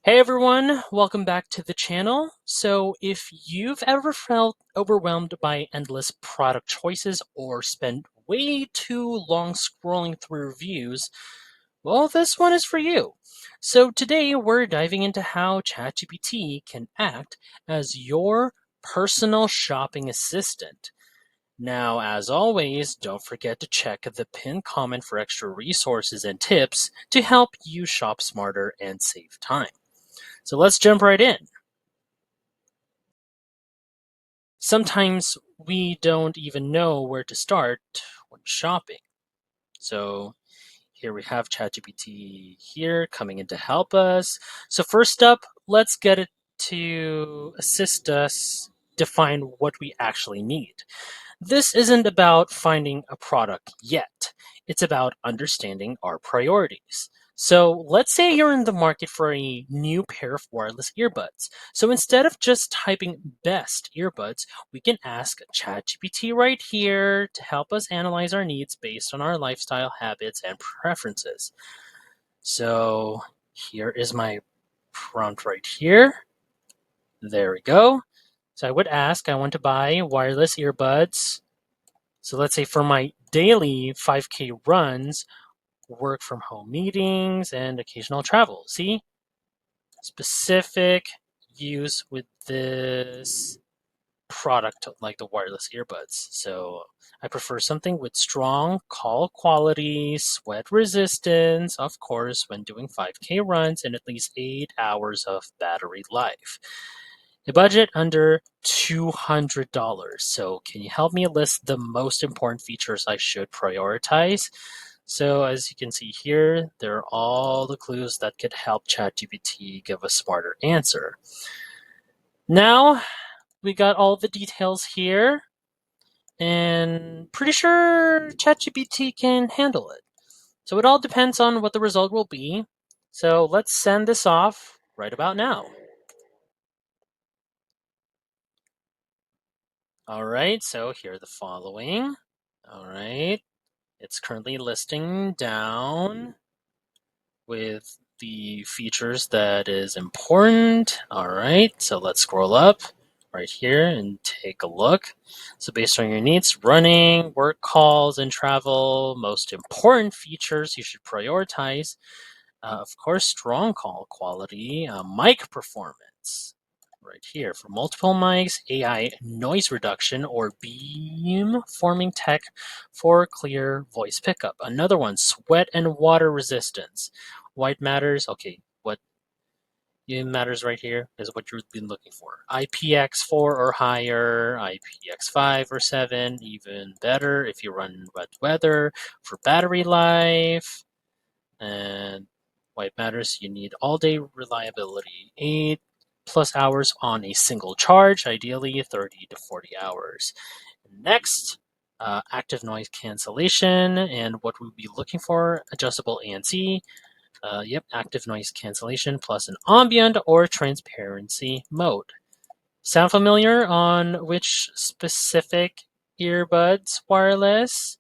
Hey everyone, welcome back to the channel. So if you've ever felt overwhelmed by endless product choices or spent way too long scrolling through reviews, well, this one is for you. So today we're diving into how ChatGPT can act as your personal shopping assistant. Now, as always, don't forget to check the pinned comment for extra resources and tips to help you shop smarter and save time. So let's jump right in. Sometimes we don't even know where to start when shopping. So here we have ChatGPT here coming in to help us. So first up, let's get it to assist us define what we actually need. This isn't about finding a product yet. It's about understanding our priorities. So let's say you're in the market for a new pair of wireless earbuds. So instead of just typing best earbuds, we can ask ChatGPT right here to help us analyze our needs based on our lifestyle habits and preferences. So here is my prompt right here. There we go. So I would ask, I want to buy wireless earbuds. So let's say for my daily 5K runs, work from home meetings, and occasional travel. See, specific use with this product like the wireless earbuds. So I prefer something with strong call quality, sweat resistance, of course, when doing 5K runs, and at least 8 hours of battery life. A budget under $200. So, can you help me list the most important features I should prioritize? So, as you can see here, there are all the clues that could help ChatGPT give a smarter answer. Now, we got all the details here, and pretty sure ChatGPT can handle it. So, it all depends on what the result will be. So, let's send this off right about now. All right, so here are the following. All right, it's currently listing down with the features that is important. All right, so let's scroll up right here and take a look. So based on your needs, running, work calls, and travel, most important features you should prioritize. Of course, strong call quality, mic performance. Right here for multiple mics, AI noise reduction or beam forming tech for clear voice pickup. Another one, sweat and water resistance. White matters. Okay, what matters right here is what you've been looking for. IPX4 or higher, IPX5 or 7, even better if you run wet weather. For battery life, and white matters, you need all-day reliability, 8+ hours on a single charge, ideally 30 to 40 hours. Next, active noise cancellation, and what we'll be looking for, adjustable ANC. Yep, active noise cancellation plus an ambient or transparency mode. Sound familiar on which specific earbuds wireless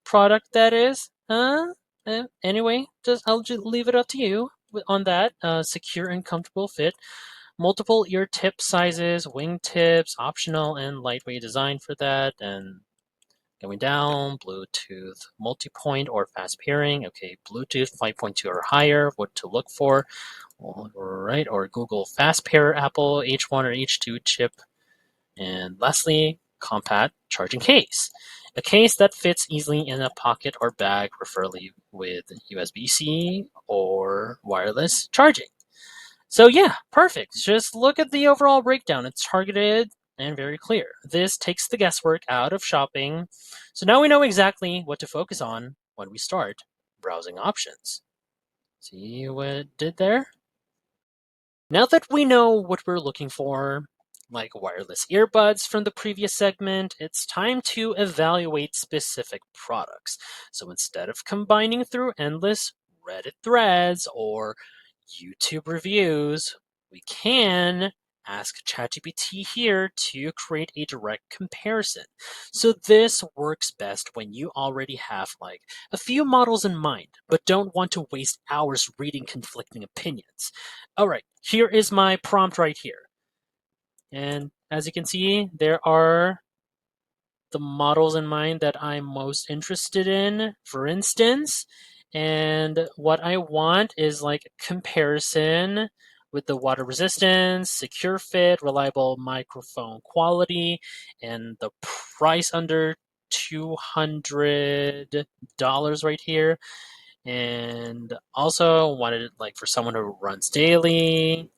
product that is? Huh? Anyway, I'll just leave it up to you on that. Secure and comfortable fit. Multiple ear tip sizes, wing tips, optional and lightweight design for that. And going down, Bluetooth multi-point or fast pairing. Okay, Bluetooth 5.2 or higher, what to look for. All right, or Google Fast Pair, Apple H1 or H2 chip. And lastly, compact charging case. A case that fits easily in a pocket or bag, preferably with USB-C or wireless charging. So yeah, perfect. Just look at the overall breakdown. It's targeted and very clear. This takes the guesswork out of shopping. So now we know exactly what to focus on when we start browsing options. See what it did there? Now that we know what we're looking for, like wireless earbuds from the previous segment, it's time to evaluate specific products. So instead of combining through endless Reddit threads or YouTube reviews, we can ask ChatGPT here to create a direct comparison. So this works best when you already have like a few models in mind, but don't want to waste hours reading conflicting opinions. All right, here is my prompt right here. And as you can see, there are the models in mind that I'm most interested in, for instance. And what I want is like a comparison with the water resistance, secure fit, reliable microphone quality, and the price under $200 right here. And also wanted it like for someone who runs daily,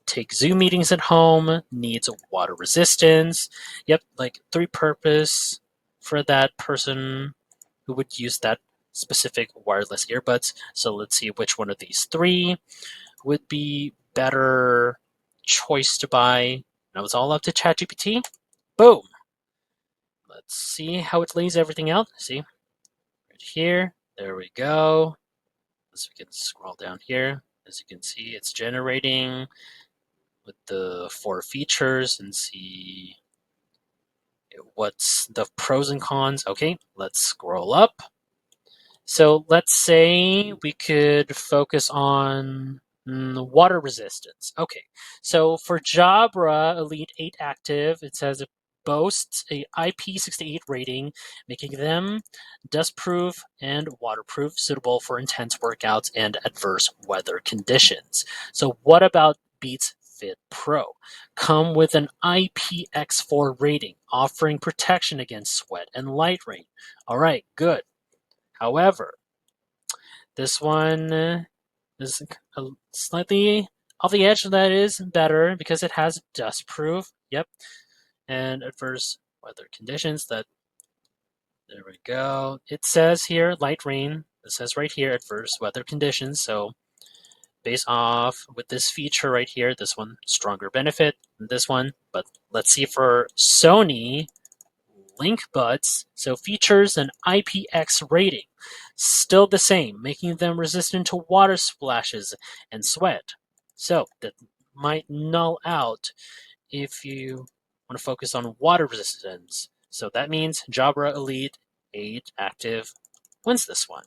take Zoom meetings at home, needs water resistance. Yep, like three purpose for that person who would use that specific wireless earbuds. So let's see which one of these three would be better choice to buy. That was all up to ChatGPT. Boom. Let's see how it lays everything out. See, right here. There we go. As we can scroll down here, as you can see, it's generating with the four features and see what's the pros and cons. Okay, let's scroll up. So let's say we could focus on water resistance. Okay, so for Jabra Elite 8 Active, it says it boasts a IP68 rating, making them dust-proof and waterproof, suitable for intense workouts and adverse weather conditions. So what about Beats Fit Pro? Come with an IPX4 rating, offering protection against sweat and light rain. All right, good. However, this one is slightly off the edge. That is better because it has dustproof. Yep, and adverse weather conditions. That there we go. It says here light rain. It says right here adverse weather conditions. So based off with this feature right here, this one stronger benefit than this one. But let's see for Sony link buds, so features an IPX rating. Still the same, making them resistant to water splashes and sweat. So that might null out if you want to focus on water resistance. So that means Jabra Elite 8 Active wins this one.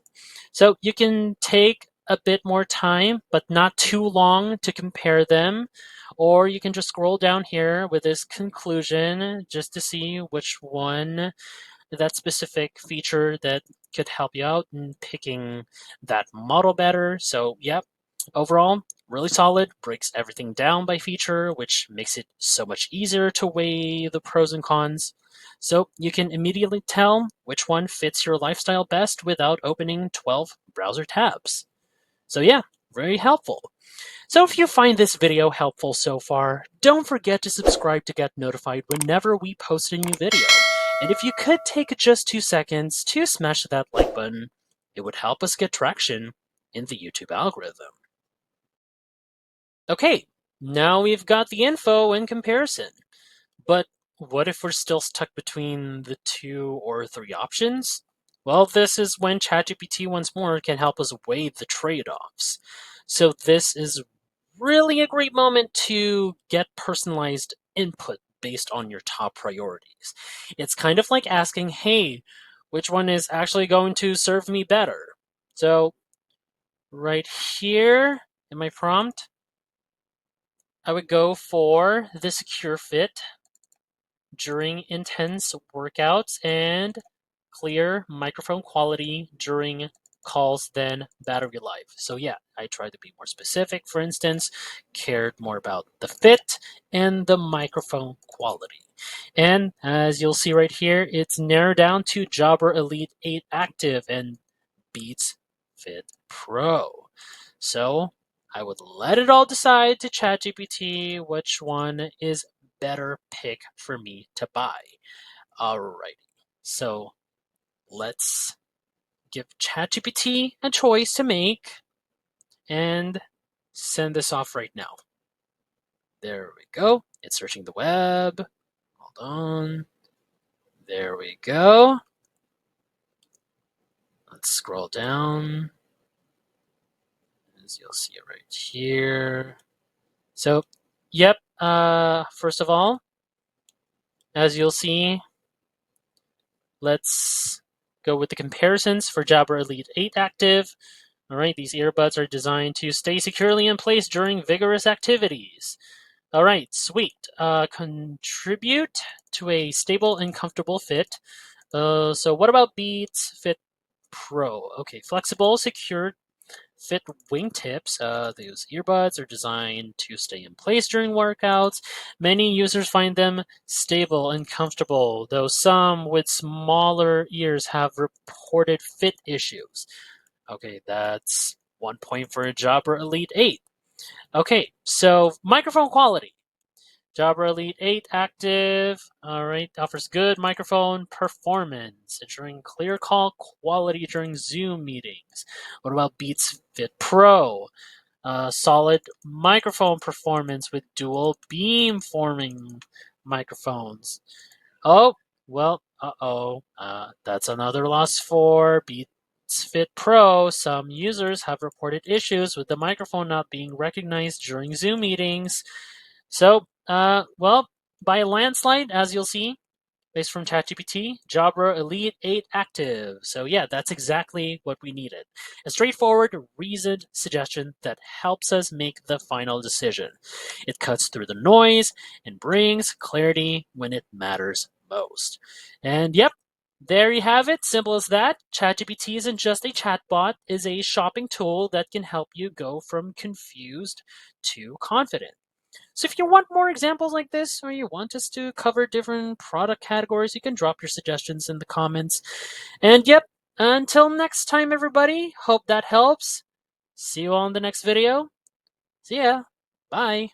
So you can take a bit more time, but not too long to compare them. Or you can just scroll down here with this conclusion just to see which one that specific feature that could help you out in picking that model better. So, yep, overall, really solid, breaks everything down by feature, which makes it so much easier to weigh the pros and cons. So, you can immediately tell which one fits your lifestyle best without opening 12 browser tabs. So, yeah, very helpful. So if you find this video helpful so far, don't forget to subscribe to get notified whenever we post a new video. And if you could take just 2 seconds to smash that like button, it would help us get traction in the YouTube algorithm. Okay, now we've got the info in comparison. But what if we're still stuck between the 2 or 3 options? Well, this is when ChatGPT once more can help us weigh the trade-offs. So this is really a great moment to get personalized input based on your top priorities. It's kind of like asking, hey, which one is actually going to serve me better? So right here in my prompt, I would go for the secure fit during intense workouts and clear microphone quality during calls than battery life. So yeah, I tried to be more specific, for instance, cared more about the fit and the microphone quality. And as you'll see right here, it's narrowed down to Jabra Elite 8 Active and Beats Fit Pro. So I would let it all decide to ChatGPT which one is better pick for me to buy. Alrighty. So let's give ChatGPT a choice to make and send this off right now. There we go. It's searching the web. Hold on. There we go. Let's scroll down. As you'll see it right here. So Yep. First of all, as you'll see, let's go with the comparisons for Jabra Elite 8 Active. All right, these earbuds are designed to stay securely in place during vigorous activities. All right, sweet. Contribute to a stable and comfortable fit. So what about Beats Fit Pro? Okay, flexible, secure fit wingtips. Those earbuds are designed to stay in place during workouts. Many users find them stable and comfortable, though some with smaller ears have reported fit issues. Okay, that's 1 point for Jabra Elite 8. Okay, so microphone quality. Jabra Elite 8 Active, all right, offers good microphone performance, ensuring clear call quality during Zoom meetings. What about Beats Fit Pro? Solid microphone performance with dual beam forming microphones. Oh, well, that's another loss for Beats Fit Pro. Some users have reported issues with the microphone not being recognized during Zoom meetings. So, well, by a landslide, as you'll see, based from ChatGPT, Jabra Elite 8 Active. So yeah, that's exactly what we needed. A straightforward, reasoned suggestion that helps us make the final decision. It cuts through the noise and brings clarity when it matters most. And yep, there you have it. Simple as that. ChatGPT isn't just a chatbot, it's a shopping tool that can help you go from confused to confident. So if you want more examples like this, or you want us to cover different product categories, you can drop your suggestions in the comments. And yep, until next time, everybody, hope that helps. See you all in the next video. See ya. Bye.